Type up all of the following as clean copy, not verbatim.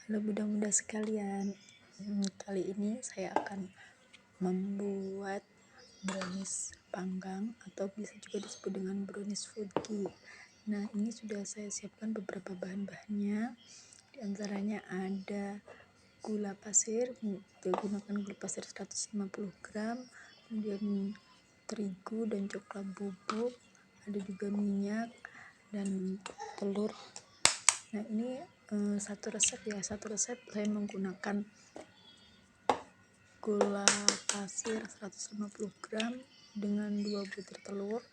Halo muda-muda sekalian, kali ini saya akan membuat brownies panggang atau bisa juga disebut dengan brownies funky. Nah, ini sudah saya siapkan beberapa bahan-bahannya. Di antaranya ada gula pasir, kita gunakan gula pasir 150 gram, kemudian terigu dan coklat bubuk, ada juga minyak dan telur. Nah, ini satu resep saya menggunakan gula pasir 150 gram dengan 2 butir telur.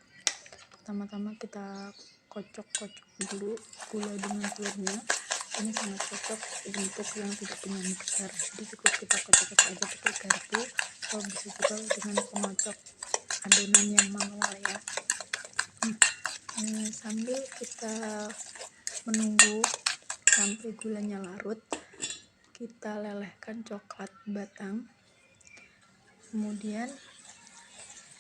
Pertama-tama kita kocok-kocok dulu gula dengan telurnya. Ini sangat cocok untuk yang tidak punya mixer, jadi cukup kita kocok-kocok aja pakai garpu atau bisa juga dengan pengocok adonan yang manual ya. Sambil kita menunggu sampai gulanya larut, kita lelehkan coklat batang, kemudian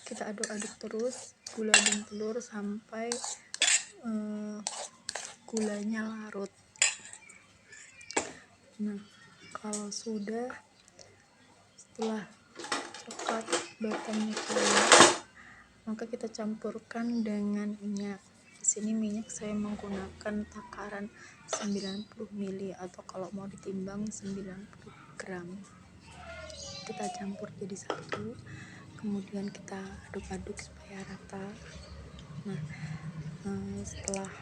kita aduk-aduk terus gula dan telur sampai gulanya larut. Nah, kalau setelah coklat batangnya keluar, maka kita campurkan dengan minyak. Di sini minyak saya menggunakan takaran 90 ml atau kalau mau ditimbang 90 gram. Kita campur jadi satu, kemudian kita aduk-aduk supaya rata. Nah, setelah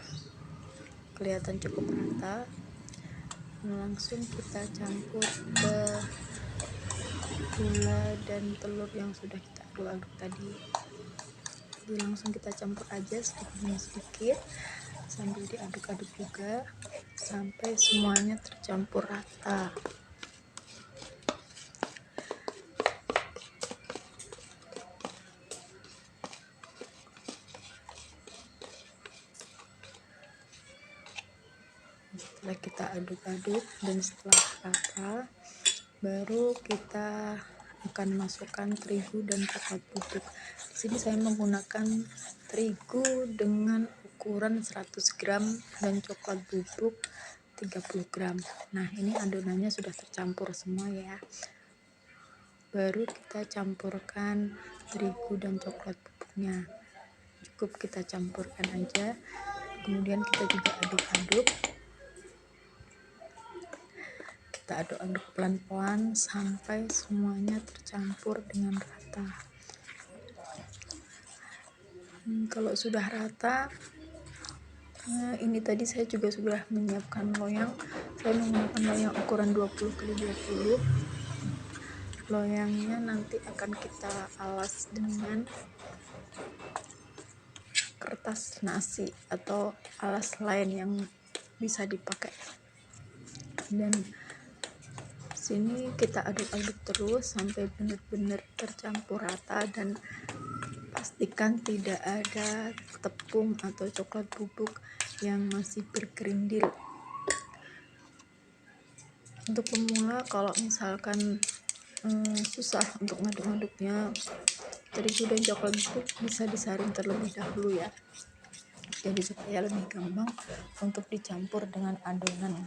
kelihatan cukup rata, langsung kita campur ke gula dan telur yang sudah kita aduk-aduk tadi. Jadi langsung kita campur aja sedikit demi sedikit sambil diaduk-aduk juga sampai semuanya tercampur rata. Setelah kita aduk-aduk dan setelah rata, baru kita akan masukkan terigu dan coklat bubuk. Di sini saya menggunakan terigu dengan ukuran 100 gram dan coklat bubuk 30 gram. Nah, ini adonannya sudah tercampur semua ya. Baru kita campurkan terigu dan coklat bubuknya. Cukup kita campurkan aja. Kemudian kita juga aduk-aduk. Kita aduk-aduk pelan-pelan sampai semuanya tercampur dengan rata. Kalau sudah rata, ini tadi saya juga sudah menyiapkan loyang. Saya menggunakan loyang ukuran 20x20. Loyangnya nanti akan kita alas dengan kertas nasi atau alas lain yang bisa dipakai. Dan sini kita aduk-aduk terus sampai benar-benar tercampur rata dan pastikan tidak ada tepung atau coklat bubuk yang masih bergerindil. Untuk pemula, kalau misalkan susah untuk ngaduk-ngaduknya, terigu dan coklat bubuk bisa disaring terlebih dahulu ya, jadi supaya lebih gampang untuk dicampur dengan adonan.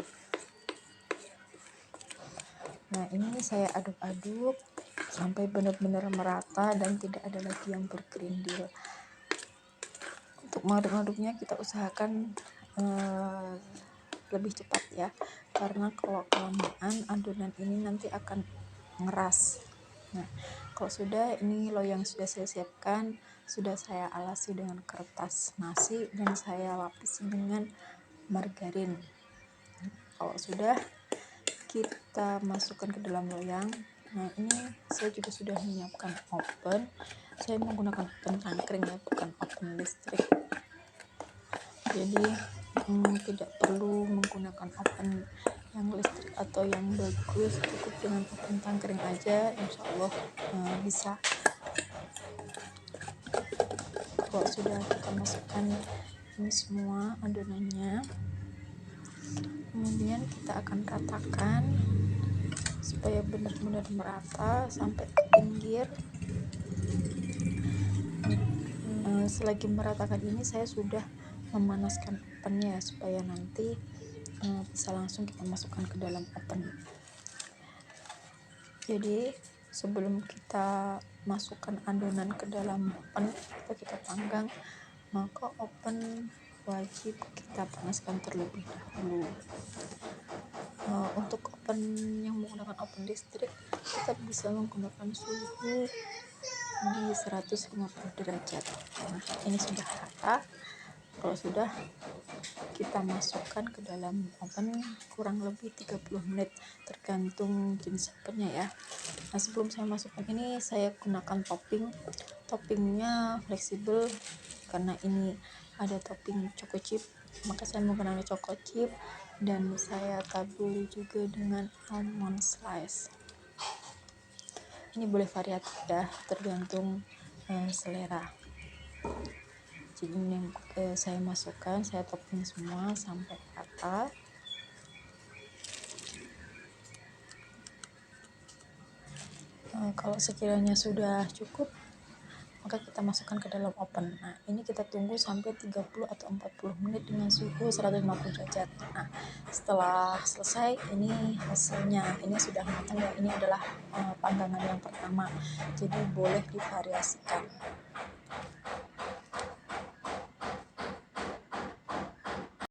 Nah, ini saya aduk-aduk sampai benar-benar merata dan tidak ada lagi yang bergerindil. Untuk mengaduk-aduknya kita usahakan lebih cepat ya, karena kalau kelamaan adonan ini nanti akan ngeras. Nah, kalau sudah, ini loyang sudah saya siapkan, sudah saya alasi dengan kertas nasi dan saya lapisi dengan margarin. Kalau sudah, kita masukkan ke dalam loyang. Nah, ini saya juga sudah menyiapkan oven. Saya menggunakan oven tangkring ya, bukan oven listrik. Jadi tidak perlu menggunakan oven yang listrik atau yang bagus, cukup dengan oven tangkring aja, insya Allah bisa. Kalau sudah kita masukkan ini semua adonannya, kemudian kita akan ratakan supaya benar-benar merata sampai ke pinggir. Selagi meratakan ini saya sudah memanaskan ovennya supaya nanti bisa langsung kita masukkan ke dalam oven. Jadi sebelum kita masukkan adonan ke dalam oven atau kita panggang, maka oven wajib kita panaskan terlebih dahulu. Untuk oven yang menggunakan oven listrik, kita bisa menggunakan suhu di 150 derajat. Nah, ini sudah rata. Kalau sudah, kita masukkan ke dalam oven kurang lebih 30 menit, tergantung jenis ovennya ya. Nah, sebelum saya masukkan ini, saya gunakan toppingnya fleksibel karena ini ada topping choco chip, maka saya menggunakan choco chip, dan saya taburi juga dengan almond slice. Ini boleh variatif ya, tergantung selera. Jadi ini saya masukkan, saya topping semua sampai rata. Kalau sekiranya sudah cukup, maka kita masukkan ke dalam oven. Nah, ini kita tunggu sampai 30 atau 40 menit dengan suhu 150 derajat. Nah, setelah selesai, ini hasilnya. Ini sudah matang ya. Ini adalah panggangan yang pertama. Jadi boleh divariasikan.